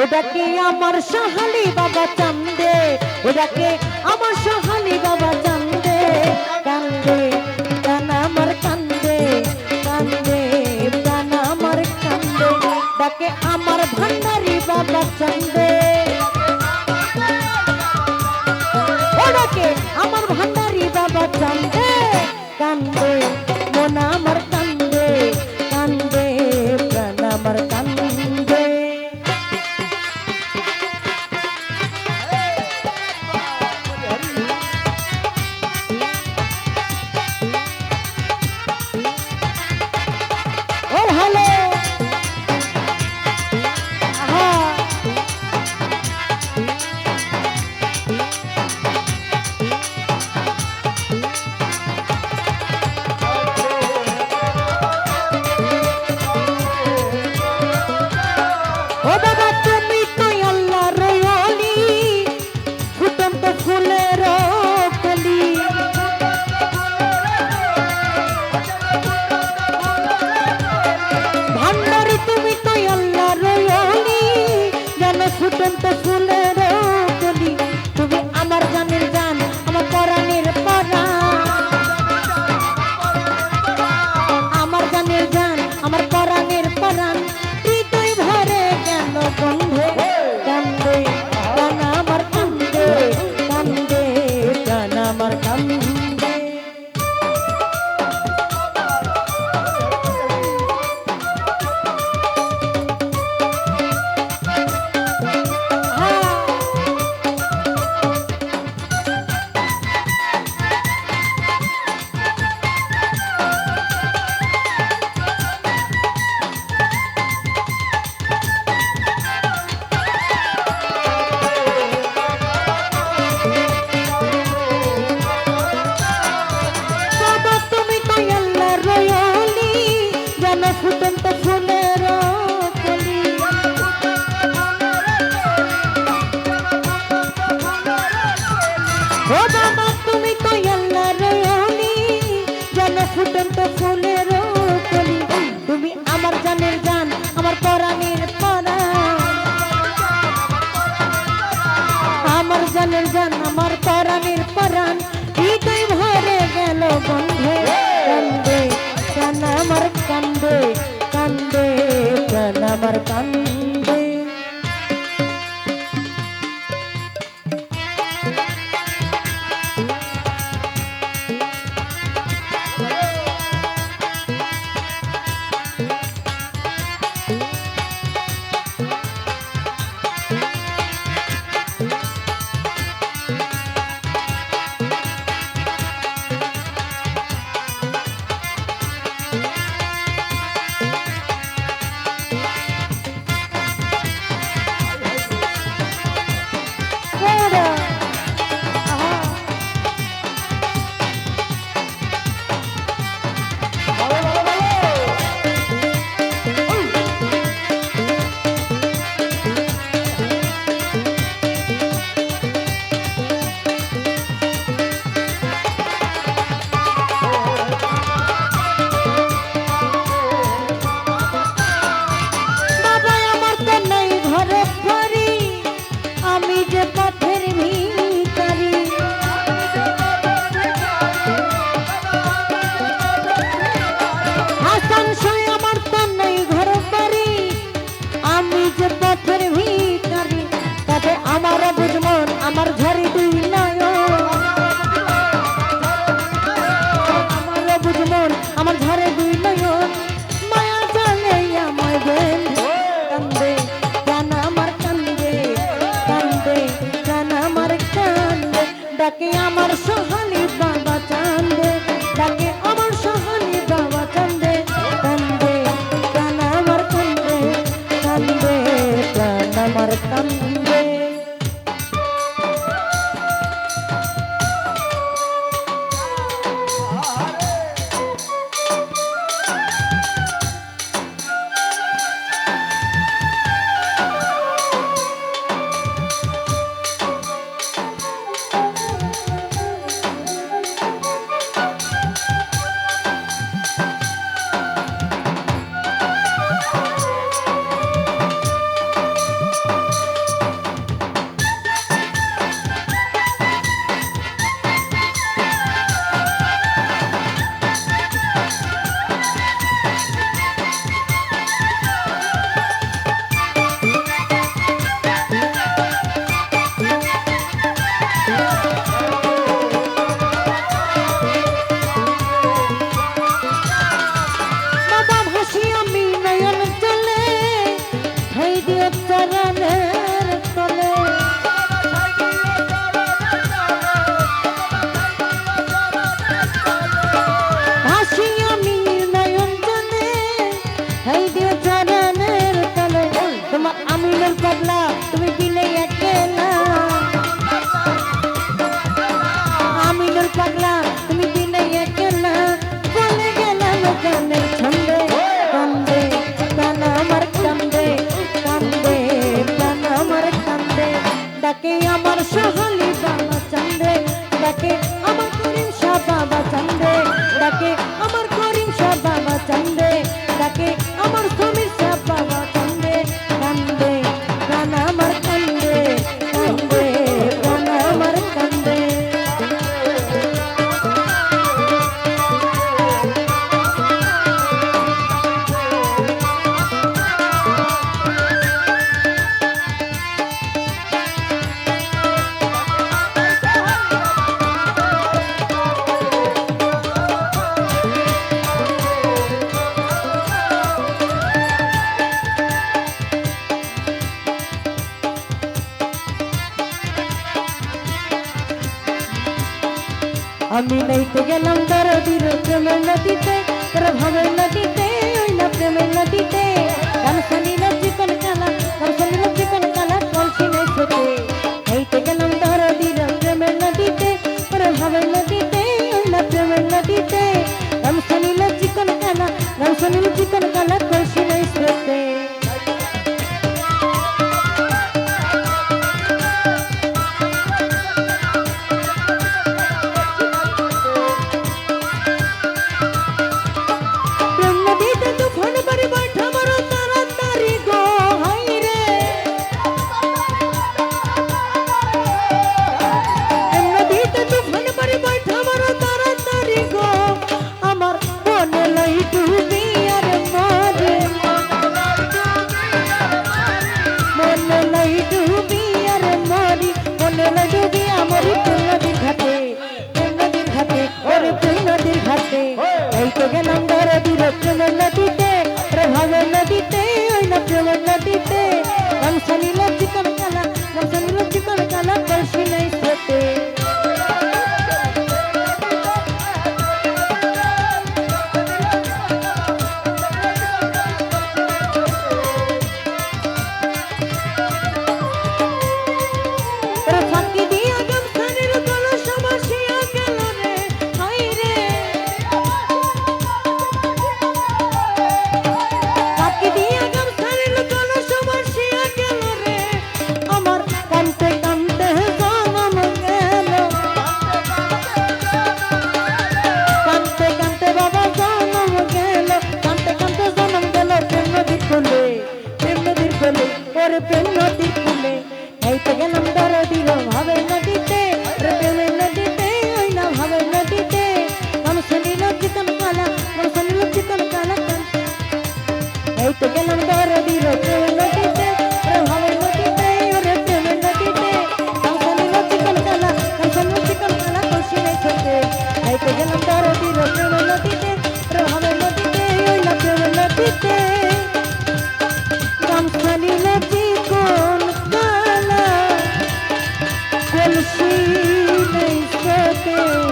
ওটাকে আমার সাহালি বাবা চান্দে, ওটাকে আমার সাহালি বাবা চান্দে, কান্দে প্রাণ আমার কান্দে, কান্দে প্রাণ আমার কান্দে, ডাকে আমার ভান্ডারি বাবা চান্দে, ওটাকে আমার ভান্ডারি বাবা চান্দে, কান্দে মন আমার কান্দে, কান্দে প্রাণ আমার কান্দে। ফুটন্ত ফুলের কলি, তুমি আমার জানের জান, আমার পরাণের পরাণ, আমার জানের জান, আমার পরাণের পরাণ, হৃদয় ভরে গেল বন্ধে, কান্দে প্রাণ আমার কান্দে, কান্দে প্রাণ আমার কান্দে। ফুটন্ত ফুলের কলি, ও বাবা তুমি তো আল্লাহর ওলি, যেন ফুটন্ত ফুলের কলি, তুমি আমার জানের জান, আমার পরাণের পরাণ, আমার জানের জান, আমার পরাণের পরাণ, হৃদয় ভরে গেল বন্ধে, কান্দে প্রাণ আমার কান্দে, কান্দে প্রাণ আমার কান্দে। আমার ঝরে দুই নয়ন, আমার বুঝমন আমার ঝরে দুই নয়ন, মায়া জালে আমায় দেন, কান্দে প্রাণ আমার কান্দে, কান্দে প্রাণ আমার কান্দে, ডাকে আমার সোহালি বাবা চান্দে, ডাকে আমার সোহালি বাবা চান্দে, কান্দে প্রাণ আমার কান্দে, কান্দে প্রাণ আমার কান্দে। ডাকে আমার সোহালি বাবা চান্দে, ডাকে আমার করিম শাহ বাবা চান্দে, ডাকে আমার করিম শাহ বাবা চান্দে, ডাকে আমার সমীর শাহ বাবা চান্দে। কান্দে প্রাণ আমার কান্দে, কান্দে প্রাণ আমার কান্দে। আমি নাইতে গেলাম দরদির প্রেমের নদীতে, তোর ভাবের নদীতে, ওই না প্রেমের নদীতে। গান শুনিল চিকন কালা, গান শুনিল চিকন কালা, কলসি নেই ছোটে। নাইতে গেলাম দরদির প্রেমের নদীতে, তোর ভাবের নদীতে, ওই না প্রেমের নদীতে। গান শুনিল চিকন কালা, গান শুনিল চিকন কালা, কলসি নেই ছোটে। গেলাম দরদির প্রেমের নদীতে, প্রভাবের নদীতে, ওই না প্রেমের নদীতে। গান শুনিল চিকন কালা, গান শুনিল চিকন কালা, কলসি নেই ছোটে। প্রেম নদী খুলে এইতে গেলাম দরদির ভাবের নদীতে, প্রেমের নদীতে, ওই না ভাবের নদীতে। গান শুনিল চিকন কালা, গান শুনিল চিকন কালা, এইতে গেলাম দরদির প্রেমের নদীতে, ভাবের নদীতে, ওরে প্রেমের নদীতে। গান শুনিল চিকন কালা, গান শুনিল চিকন কালা, কলসি নেই ছোটে। এইতে গেলাম দরদির প্রেমের নদীতে, ভাবের নদীতে, ওই না প্রেমের নদীতে। গান শুনিল চিকন কালা, কলসি নেই ছোটে।